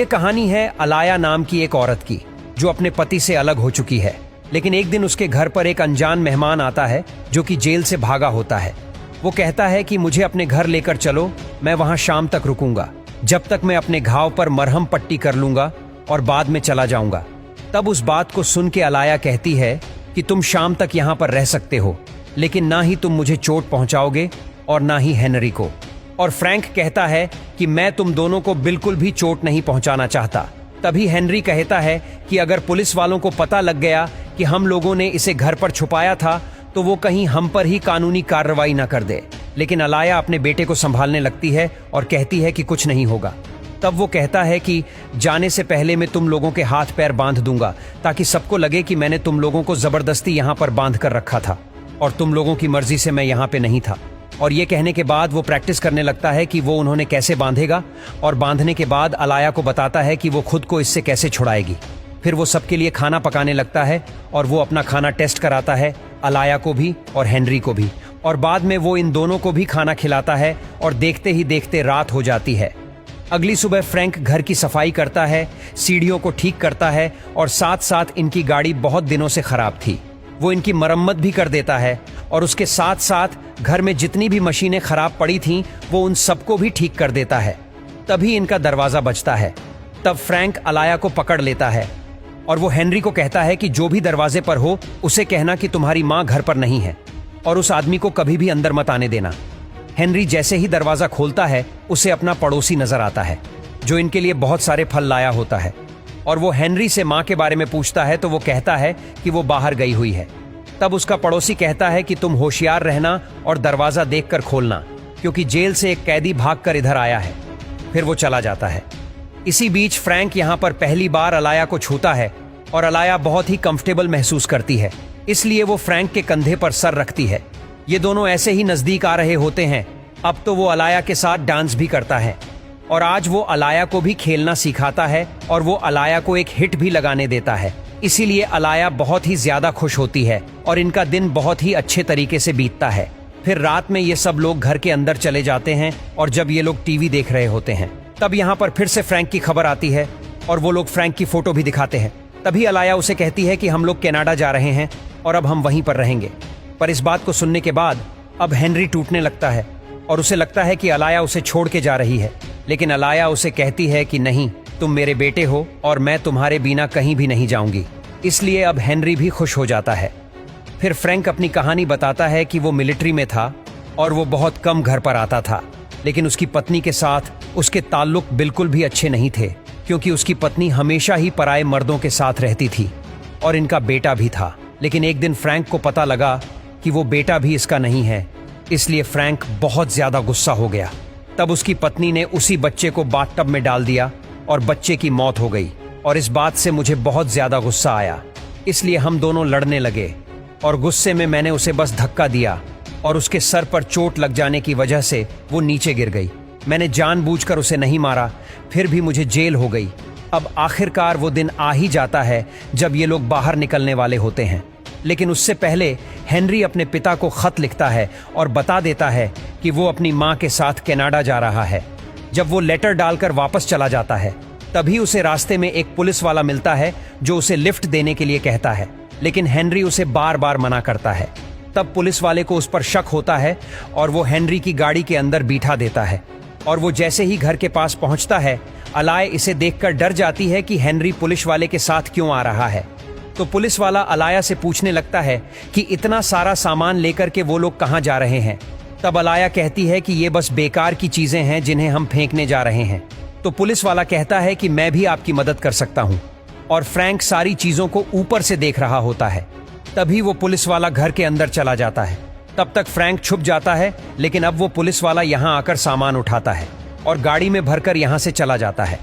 ये कहानी है अलाया नाम की एक औरत की जो अपने पति से अलग हो चुकी है। लेकिन एक दिन उसके घर पर एक अनजान मेहमान आता है जो कि जेल से भागा होता है। वो कहता है कि मुझे अपने घर लेकर चलो, मैं वहां शाम तक रुकूंगा, जब तक मैं अपने घाव पर मरहम पट्टी कर लूंगा और बाद में चला जाऊंगा। तब उस बात को सुन के अलाया कहती है कि तुम शाम तक यहाँ पर रह सकते हो, लेकिन ना ही तुम मुझे चोट पहुंचाओगे और ना ही हेनरी को। और फ्रैंक कहता है कि मैं तुम दोनों को बिल्कुल भी चोट नहीं पहुंचाना चाहता। तभी हेनरी कहता है कि अगर पुलिस वालों को पता लग गया कि हम लोगों ने इसे घर पर छुपाया था तो वो कहीं हम पर ही कानूनी कार्रवाई न कर दे। लेकिन अलाया अपने बेटे को संभालने लगती है और कहती है कि कुछ नहीं होगा। तब वो कहता है कि जाने से पहले मैं तुम लोगों के हाथ पैर बांध दूंगा ताकि सबको लगे कि मैंने तुम लोगों को जबरदस्ती यहाँ पर बांध कर रखा था और तुम लोगों की मर्जी से मैं यहाँ पे नहीं था। और ये कहने के बाद वो प्रैक्टिस करने लगता है कि वो उन्होंने कैसे बांधेगा, और बांधने के बाद अलाया को बताता है कि वो खुद को इससे कैसे छुड़ाएगी। फिर वो सबके लिए खाना पकाने लगता है और वो अपना खाना टेस्ट कराता है, अलाया को भी और हेनरी को भी, और बाद में वो इन दोनों को भी खाना खिलाता है। और देखते ही देखते रात हो जाती है। अगली सुबह फ्रैंक घर की सफाई करता है, सीढ़ियों को ठीक करता है और साथ साथ इनकी गाड़ी बहुत दिनों से खराब थी, वो इनकी मरम्मत भी कर देता है। और उसके साथ साथ घर में जितनी भी मशीनें खराब पड़ी थीं वो उन सबको भी ठीक कर देता है। तभी इनका दरवाजा बजता है। तब फ्रैंक अलाया को पकड़ लेता है और वो हेनरी को कहता है कि जो भी दरवाजे पर हो उसे कहना कि तुम्हारी माँ घर पर नहीं है और उस आदमी को कभी भी अंदर मत आने देना। हेनरी जैसे ही दरवाजा खोलता है उसे अपना पड़ोसी नजर आता है जो इनके लिए बहुत सारे फल लाया होता है। और वो हेनरी से माँ के बारे में पूछता है तो वो कहता है कि वो बाहर गई हुई है। तब उसका पड़ोसी कहता है कि तुम होशियार रहना और दरवाजा देखकर खोलना, क्योंकि जेल से एक कैदी भागकर इधर आया है। फिर वो चला जाता है। इसी बीच फ्रैंक यहाँ पर पहली बार अलाया को छूता है और अलाया बहुत ही कंफर्टेबल महसूस करती है, इसलिए वो फ्रैंक के कंधे पर सर रखती है। ये दोनों ऐसे ही नजदीक आ रहे होते हैं। अब तो वो अलाया के साथ डांस भी करता है और आज वो अलाया को भी खेलना सिखाता है और वो अलाया को एक हिट भी लगाने देता है। इसीलिए अलाया बहुत ही ज्यादा खुश होती है और इनका दिन बहुत ही अच्छे तरीके से बीतता है। फिर रात में ये सब लोग घर के अंदर चले जाते हैं और जब ये लोग टीवी देख रहे होते हैं तब यहाँ पर फिर से फ्रैंक की खबर आती है और वो लोग फ्रैंक की फोटो भी दिखाते हैं। तभी अलाया उसे कहती है कि हम लोग कनाडा जा रहे हैं और अब हम वहीं पर रहेंगे। पर इस बात को सुनने के बाद अब हेनरी टूटने लगता है और उसे लगता है कि अलाया उसे छोड़ के जा रही है। लेकिन अलाया उसे कहती है कि नहीं, तुम मेरे बेटे हो और मैं तुम्हारे बिना कहीं भी नहीं जाऊंगी। इसलिए अब हेनरी भी खुश हो जाता है। फिर फ्रैंक अपनी कहानी बताता है कि वो मिलिट्री में था और वो बहुत कम घर पर आता था, लेकिन उसकी पत्नी के साथ उसके ताल्लुक बिल्कुल भी अच्छे नहीं थे, क्योंकि उसकी पत्नी हमेशा ही पराये मर्दों के साथ रहती थी और इनका बेटा भी था। लेकिन एक दिन फ्रैंक को पता लगा कि वो बेटा भी इसका नहीं है, इसलिए फ्रैंक बहुत ज्यादा गुस्सा हो गया। तब उसकी पत्नी ने उसी बच्चे को बाथटब में डाल दिया और बच्चे की मौत हो गई। और इस बात से मुझे बहुत ज्यादा गुस्सा आया, इसलिए हम दोनों लड़ने लगे और गुस्से में मैंने उसे बस धक्का दिया और उसके सर पर चोट लग जाने की वजह से वो नीचे गिर गई। मैंने जानबूझकर उसे नहीं मारा, फिर भी मुझे जेल हो गई। अब आखिरकार वो दिन आ ही जाता है जब ये लोग बाहर निकलने वाले होते हैं। लेकिन उससे पहले हेनरी अपने पिता को खत लिखता है और बता देता है कि वो अपनी माँ के साथ कनाडा जा रहा है। जब वो लेटर डालकर वापस चला जाता है तभी उसे रास्ते में एक पुलिस वाला मिलता है जो उसे लिफ्ट देने के लिए कहता है, लेकिन हेनरी उसे बार बार मना करता है। तब पुलिस वाले को उस पर शक होता है और वो हेनरी की गाड़ी के अंदर बिठा देता है। और वो जैसे ही घर के पास पहुंचता है, अलाया इसे देखकर डर जाती है कि हेनरी पुलिस वाले के साथ क्यों आ रहा है। तो पुलिस वाला अलाया से पूछने लगता है कि इतना सारा सामान लेकर के वो लोग कहाँ जा रहे हैं। तब अलाया कहती है कि ये बस बेकार की चीजें हैं जिन्हें हम फेंकने जा रहे हैं। तो पुलिस वाला कहता है कि मैं भी आपकी मदद कर सकता हूं। और फ्रैंक सारी चीजों को ऊपर से देख रहा होता है। तभी वो पुलिस वाला घर के अंदर चला जाता है। तब तक फ्रैंक छुप जाता है, लेकिन अब वो पुलिस वाला यहाँ आकर सामान उठाता है और गाड़ी में भरकर यहाँ से चला जाता है।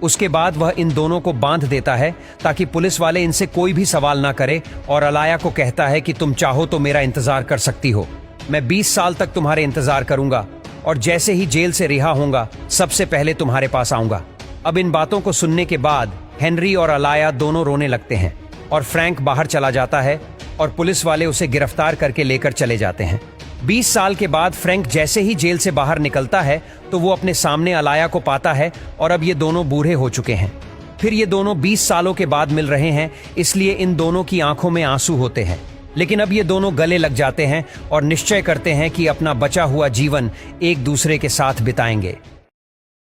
उसके बाद वह इन दोनों को बांध देता है ताकि पुलिस वाले इनसे कोई भी सवाल ना करे, और अलाया को कहता है कि तुम चाहो तो मेरा इंतजार कर सकती हो, मैं 20 साल तक तुम्हारे इंतजार करूंगा और जैसे ही जेल से रिहा होऊंगा सबसे पहले तुम्हारे पास आऊंगा। अब इन बातों को सुनने के बाद हेनरी और अलाया दोनों रोने लगते हैं और फ्रैंक बाहर चला जाता है और पुलिस वाले उसे गिरफ्तार करके लेकर चले जाते हैं। 20 साल के बाद फ्रैंक जैसे ही जेल से बाहर निकलता है तो वो अपने सामने अलाया को पाता है और अब ये दोनों बूढ़े हो चुके हैं। फिर ये दोनों 20 सालों के बाद मिल रहे हैं, इसलिए इन दोनों की आंखों में आंसू होते हैं। लेकिन अब ये दोनों गले लग जाते हैं और निश्चय करते हैं कि अपना बचा हुआ जीवन एक दूसरे के साथ बिताएंगे।